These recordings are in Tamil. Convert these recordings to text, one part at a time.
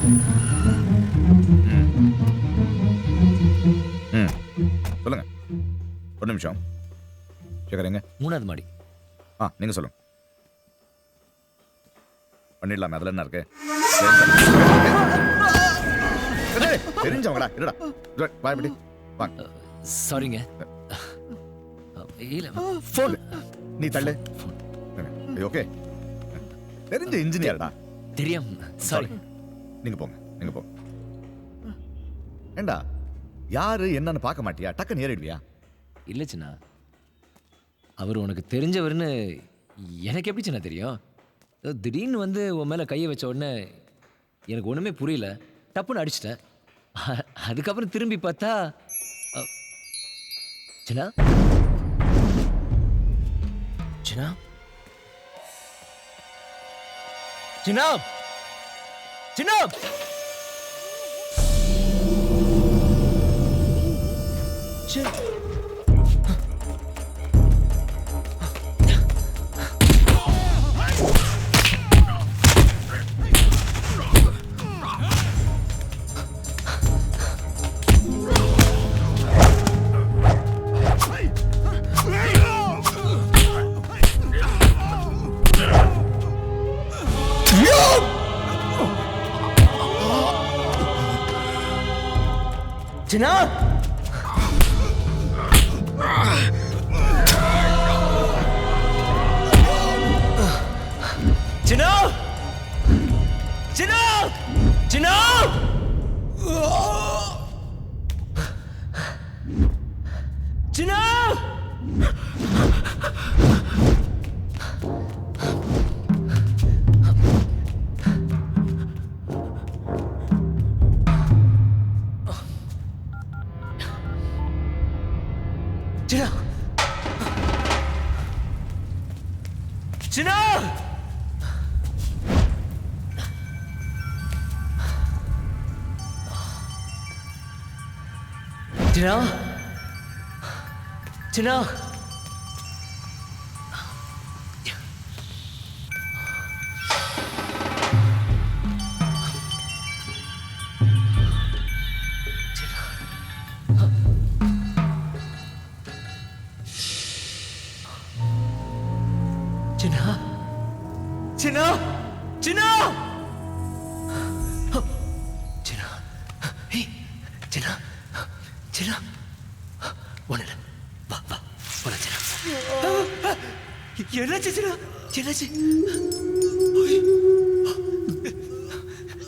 ம் சொல்லுங்க. ஒரு நிமிஷம். சேகர் எங்க? 3வது மாடி. நீங்க சொல்லுங்க. பண்ணிடலாமே, அதில் என்ன இருக்கு? தெரிஞ்சவங்களா? இல்லடா, வாய்ப்படி வாங்க. சாரிங்க. இல்ல ஃபோன். நீ தள்ளு. ஓகே, தெரிஞ்ச இன்ஜினியர்டா. தெரியாம சாரி. நீங்க போங்க, நீங்க போங்க. ஏண்டா, யாரு என்னன்னு பார்க்க மாட்டியா? டக்குன்னு ஏறிடுவியா? இல்ல சின்ன, அவர் உனக்கு தெரிஞ்சவர்னு எனக்கு எப்படி சின்ன தெரியும்? திடீர்னு வந்து உன் மேல கையை வச்ச உடனே எனக்கு ஒண்ணுமே புரியல. டப்புன்னு அடிச்சிட்டேன். அதுக்கப்புறம் திரும்பி பார்த்தா சின்ன சின்ன சின்ன சின்ன சின்ன சின்ன சின்ன சின்ன சின்ன சின்ன சின்ன சின்ன சின்ன சின்ன சின்ன சின்ன சின்ன ஹே சின்ன சின்ன ஒண்ணு வா வா போல சின்ன என்னாச்சு சின்ன என்னாச்சு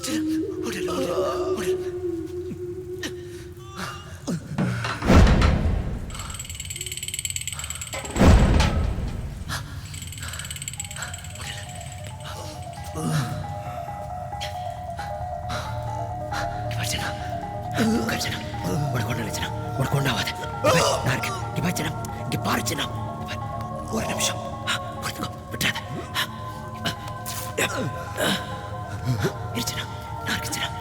சின்ன உடல் உடல் உனக்கு ஒண்ணு இல்லைச்சுனா உனக்கு ஒண்ணாவாது. நான் இருக்கேன். இங்க பாய்ச்சனா இங்க பாருச்சுனா ஒரு நிமிஷம் பொறுத்துக்கோ, விட்டுறாத. இருச்சுனா நான் இருக்கேன்.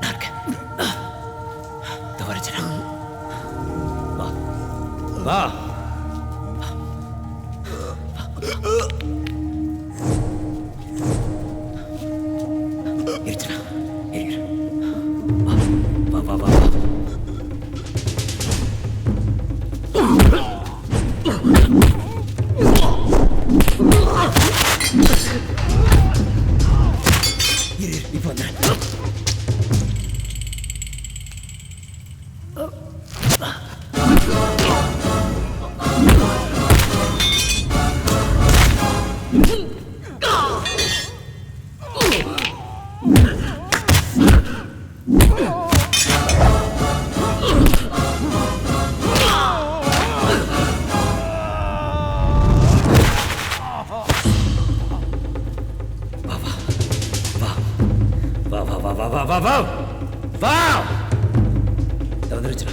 நான் இருக்கேன். இதோ வரச்சுனா வா வா. இருச்சுனா இரு. வா வா வா வா. இரு இப்போ வந்துடுறேன். வா வா வா. வந்துருச்சுடா.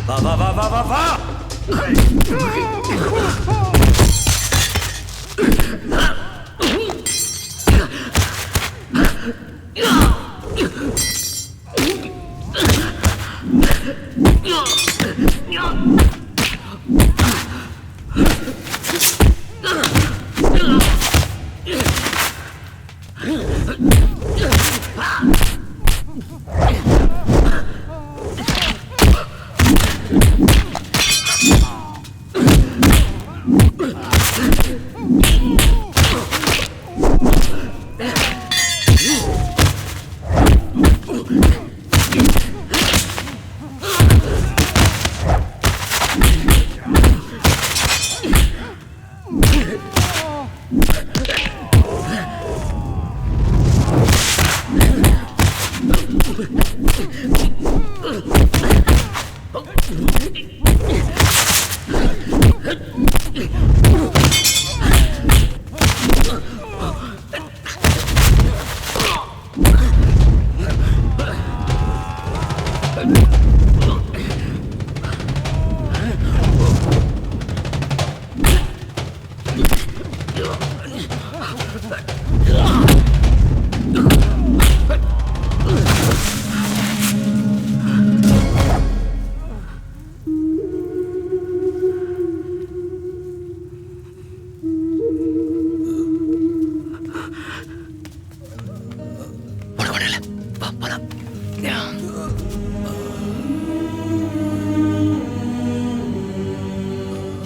வா வா வா வா வா வா.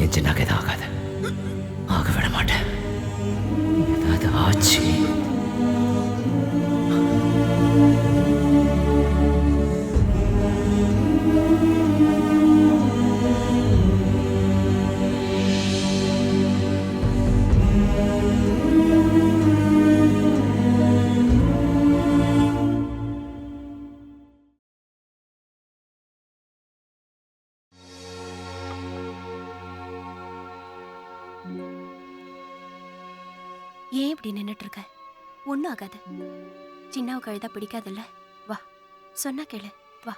என் சின்னாக்கு எதுவும் ஆகாது. ஆக விட மாட்டேன். ஏதாவது ஆச்சு ஏன் இப்படி நின்னுட்டு இருக்க? ஒன்னும் ஆகாது. சின்னாவுக்கு அழுதா பிடிக்காதுல்ல? வா, சொன்னா கேளு, வா.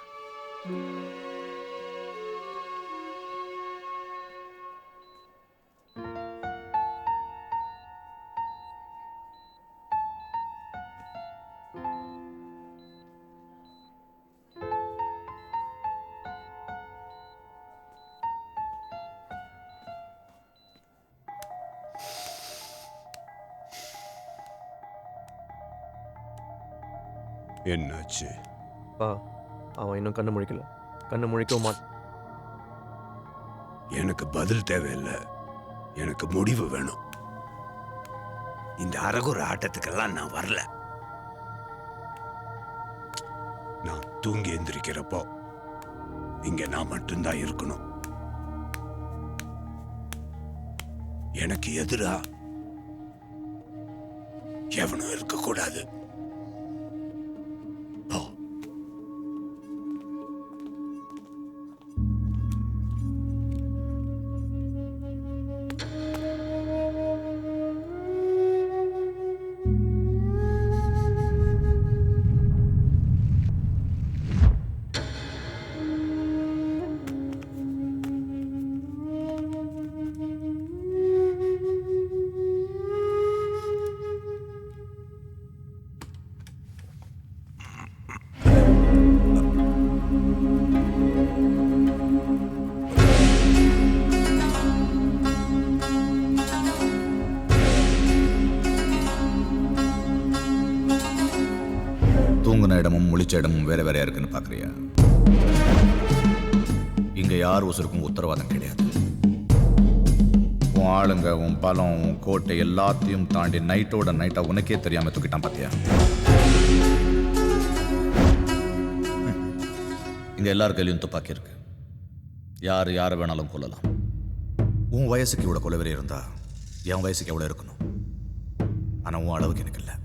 என்னாச்சு? பா, அவன் இன்னும் கண்ணு முழிக்கல. கண்ணு முழிக்கவும் எனக்கு பதில் தேவையில்லை, எனக்கு முடிவு வேணும். இந்த அரகுற ஆட்டத்துக்கெல்லாம் நான் வரல. நான் தூங்கி எந்திரிக்கிறப்போ இங்க நான் மட்டும்தான் இருக்கணும். எனக்கு எதிரா எவனும் இருக்கக்கூடாது. தூங்குன இடமும் முழிச்ச இடமும் வேற வேறையா இருக்குன்னு பாக்குறியா? இங்க யார் உசுருக்கும் உத்தரவாதம் கிடையாது. உன் ஆளுங்க, உன் பலம், உன் கோட்டை எல்லாத்தையும் தாண்டி நைட்டோட நைட்டா உனக்கே தெரியாம தூக்கிட்டான் பாத்தியா? இங்க எல்லார் கையிலையும் துப்பாக்கி இருக்கு. யாரு யாரை வேணாலும் கொல்லலாம். உன் வயசுக்கு இவ்வளவு கொலவெறி இருந்தா என் வயசுக்கு எவ்வளவு இருக்கணும்? ஆனா உன் அளவுக்கு எனக்கு இல்லை.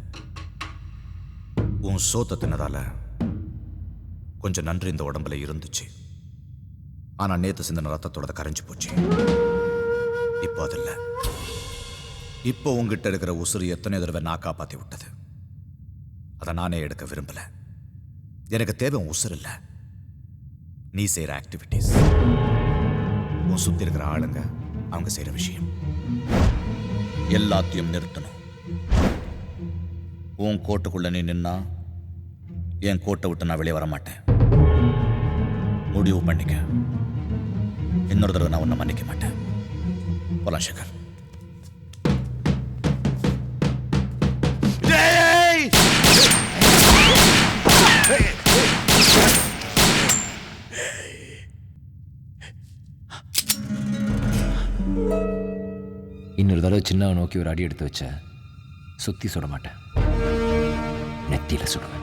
உன் சோத்த தின்னதால கொஞ்சம் நன்றி இந்த உடம்புல இருந்துச்சு. ஆனா நேத்து சிந்தன ரத்தத்தோட கரைஞ்சு போச்சு. இப்போ அதில்ல. இப்போ உங்ககிட்ட இருக்கிற உசுறு எத்தனை தடவை நான் காப்பாத்தி விட்டது. அதை நானே எடுக்க விரும்பல. எனக்கு தேவை உன் உசுறு இல்ல, நீ செய்யற ஆக்டிவிட்டிஸ், உன் சுத்தி இருக்கிற ஆளுங்க, அவங்க செய்யற விஷயம். எல்லாத்தையும் நிறுத்தணும். உன் கோட்டுக்குள்ள நீ நின்னா என் கோட்டை விட்டு நான் வெளியே வர மாட்டேன். முடிவு பண்ணிக்க. இன்னொரு தடவை நான் உன்னை மன்னிக்க மாட்டேன். போலாம் சேகர். இன்னொரு தடவை சின்னாவை நோக்கி ஒரு அடி எடுத்து வச்ச சுற்றி சுட மாட்டேன், நெத்தியில் சுடுவேன்.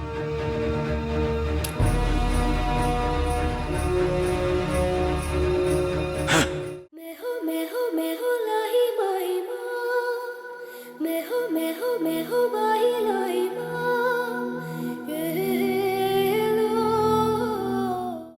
मैं हो लाही माही माँ मैं हो